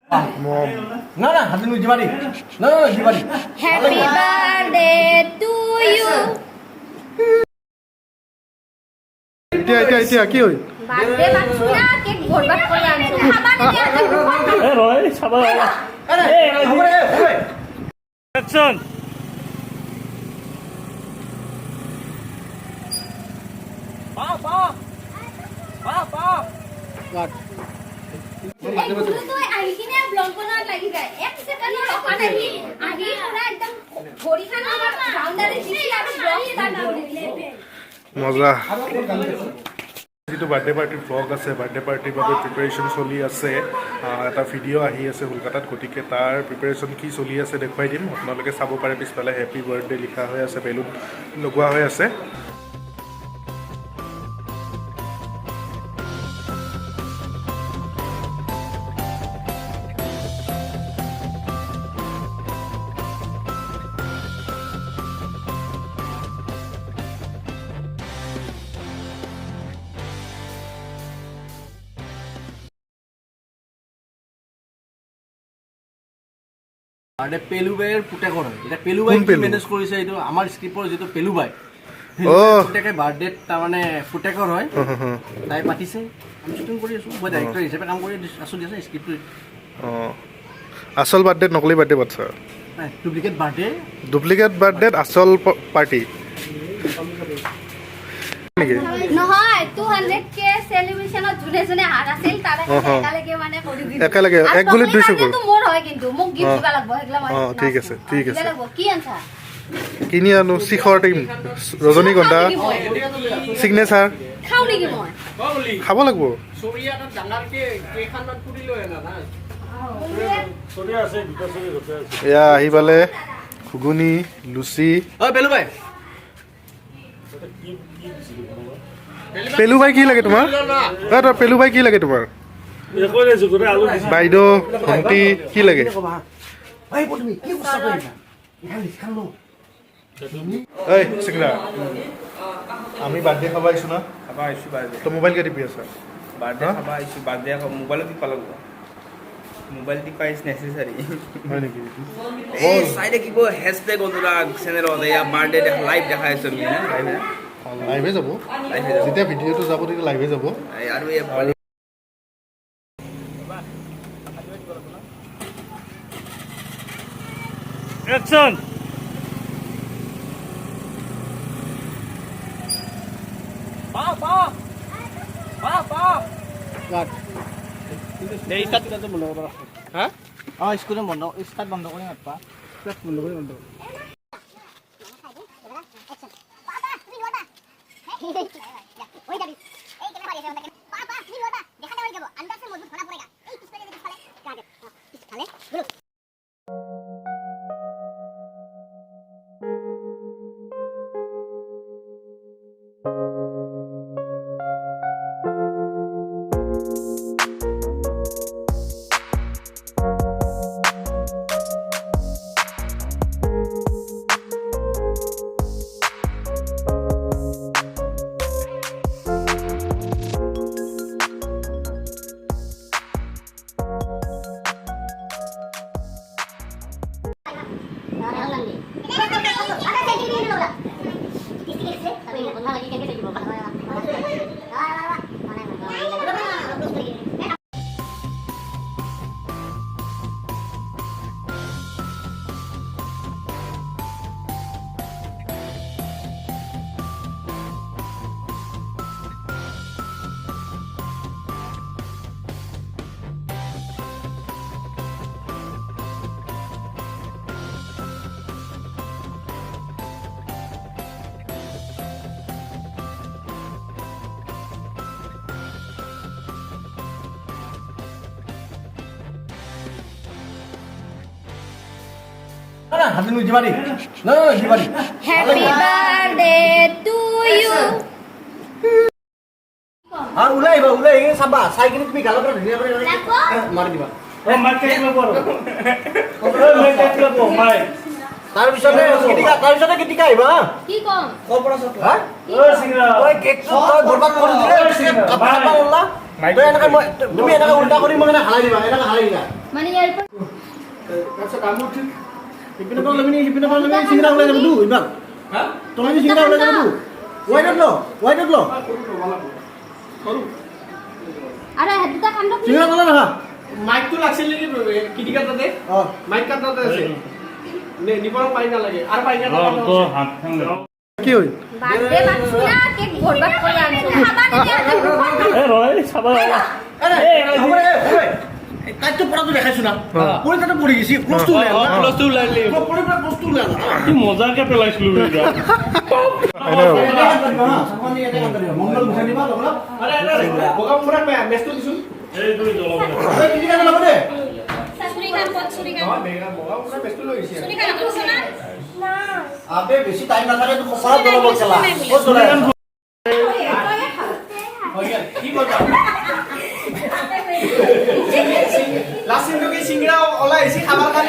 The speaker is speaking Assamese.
No, no, happy birthday. No, no, Diwali. Happy birthday to you. এতিয়া কি হ'ল Birthday বাচ্চা কেক বরবাদ করে আনছে খাবার নিয়ে আসছে এ রয় সাবা অ্যাকশন তুই আহি কিনে ব্লগ বনাত লাগি যায় এক সেকেন্ডৰ অকণ আহি পুৰা একদম ঘড়ীখন আমাৰ বাউণ্ডাৰী দিছি আৰু ব্লগ ষ্টাৰ্ট কৰিলে মজা যিটো বাৰ্থডে পাৰ্টিৰ ব্লগ আছে বাৰ্থডে পাৰ্টিৰ বাবে প্ৰিপাৰেশ্যন চলি আছে এটা ভিডিঅ' আহি আছে কলকাতাত গতিকে তাৰ প্ৰিপাৰেশ্যন কি চলি আছে দেখুৱাই দিম আপোনালোকে চাব পাৰে পিছফালে হেপী বাৰ্থডে লিখা হৈ আছে বেলুন লগোৱা হৈ আছে আৰে পেলুবাইয়েৰ পুটেকৰ হয় এটা পেলুবাই কোন পেলু? মেনেজ কৰিছে এইটো আমাৰ স্ক্ৰিপ্টৰ যেটো পেলুবাই অ' পুটেকে বাৰ্থডে তাৰ মানে পুটেকৰ হয় তাই পাতিছে আমি শুটিং কৰি আছো মই ডাইৰেক্টৰ হিচাপে কাম কৰি আছো দিছে স্ক্ৰিপ্টটো অঁ আচল বাৰ্থডেত নকলি বাৰ্থডে পাতছা নাই ডুপ্লিকেট বাৰ্থডে ডুপ্লিকেট বাৰ্থডেত আচল পাৰ্টি নেকি নহয় 200k সেলিব্ৰেশনত জুনে জুনে হাত আছিল তাৰে একালকে মানে কৰি দিম একেলগে এক গুলিত দুই চকুৰ তো মোৰ হয় কিন্তু মোক গিফট দিবা লাগব একলা মই অঁ ঠিক আছে ঠিক আছে কি আনছা কিনি আনো শিখৰ টিম ৰজনীগন্ধা চিগনেচাৰ খাও নেকি মই খাব লাগিব চৰিয়া এটা ডাঙৰকে কেইখনমান পুৰি লৈ আনা না চলি আছে দুটা চলি ৰখে আছে এয়া আহি পালে ঘুগুনি লুচি ঐ পেলুবাই পেলুবাই কি লাগে তোমাৰ তই পেলুবাই কি লাগে তোমাৰ একো নাই জুগুৰে আলু দিছে বাইদেউ ভণ্টি কি লাগে ঐ তুমি কি কৈছা তই ইখান লিখান লো ঐ চিংৰা আমি বাৰ্থডে খাব আহিছোঁ না খাবা আহিছোঁ বাৰ্থডে তই মোবাইল কে টিপি আছা বাৰ্থডে খাবা আহিছোঁ বাৰ্থডে মোবাইলত টিপা লাগিব মোবাইল টিপা ইজ নেচেচাৰী হয় নেকি এই চাই দেখিব হেছটেগ অনুৰাগ চেনেলত এয়া বাৰ্থডে লাইভ দেখাই আছোঁ আমি লাইভে যাব লাইভে যাব যেতিয়া ভিডিঅ'টো যাব তেতিয়া লাইভে যাব আৰু এই পোৱালি অ্যাকশন স্কুলে বন্ধ ষ্টাৰ্ট বন্ধ কৰি মাতবা বন্ধ কৰি বন্ধ ওই যাবি এই কেন পারি আছে পাপা তুমি লটা দেখা দেওয়া যাব আন্দাজ से मजबूत होना पड़ेगा এই পিছনে যদি ফলে কাটে পিছনে গুলো না হাপি দিৱালি না Diwali happy birthday to you আৰ ওলাই চাবা চাই কিনে তুমি গালৰ পৰা ধুনীয়া কৰি মাৰি দিবা ও মাই কেক লব ও মাই কেক লব মাই তাৰপিছতে কেতিয়া আহিবা কি কম হা ও সিংৰা তই কেকটো তই বৰবাদ কৰি দিলে তুমি এনেকা উল্টা কৰি মই হালাই দিবা এনেকা হালাই দিবা মানে ইয়াৰ পৰা তাৰপিছত কামবোৰ ঠিক ইপিনে পৰা ল'বি সিপিনে পৰা ল'বি চিংৰা ওলাই যাবতো ইমান তলাই চিংৰা ওলাই যাবতো ৱাইডত ল আৰু হেড দুটা কাণ্ড চিংৰা ক'লে নহা মাইকটো লাগছিল নেকি কিটিকা তাতে অঁ মাইক কাটাতে আছে নিবৰ পাই নালাগে আৰু পাই কি হ'ল বাৰ্থডে পাতছো না কেক ভৰবাত কৰি আনছো খাবা নিদিয়া তাইতো পৰাটো দেখাইছো না পৰি তাতে পৰি গৈছি ক্লজটো ওলাই পৰি পৰা ক্লজটো ওলাই মজাকে পেলাইছিলো মংগল গুচাই দিবা লগা বগা মুৰা মেচটো দিছো কিটিকা জ্বলাব দে চুৰি কাম ক'ত চুৰি কাম বগা মুৰা মেচটো লৈ গৈছে চুৰি কাম কৰিছ না আবে বেছি টাইম নাথাকে তো কপালত জ্বলাব খেলা ক'ত জ্বলাই কি কৰিবা লাষ্ট চিনটো কি চিংৰা ওলাই আহিছে খাবাৰ